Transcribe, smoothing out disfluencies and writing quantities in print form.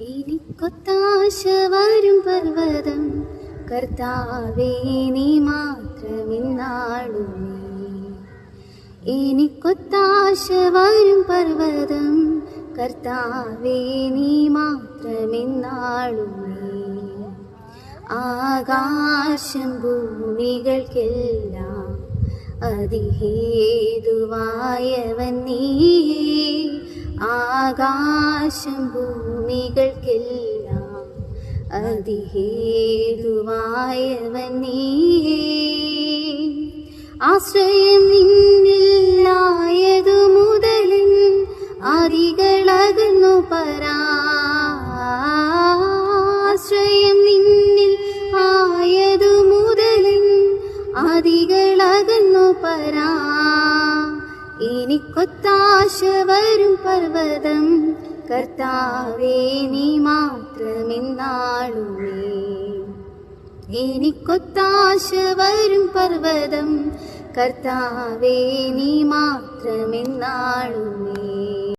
എനിക്കൊത്താശ വരും പർവ്വതം കർത്താവേ നീ മാത്രമെന്നാളുമേ. എനിക്കൊത്താശ വരും പർവ്വതം കർത്താവേ നീ മാത്രമെന്നാളുമേ. ആകാശം ഭൂമികൾക്കെല്ലാം അതിഹേതുവായവൻ നീയേ. ആകാശം ഭൂമികൾക്കെല്ലാം അതിഹേതുവായവൻ നീയേ. ആശ്രയം നിന്നിലായതു മുതലിൻ ആദികളകന്നു ആശ്രയം നിന്നിൽ ആയതു മുതലിൻ ആദികളകന്നു എനിക്കൊത്താശ വരും പർവ്വതം കർത്താവേ നീ മാത്രമെന്നാളുമേ. എനിക്കൊത്താശ വരും പർവ്വതം കർത്താവേ നീ മാത്രമെന്നാളുമേ.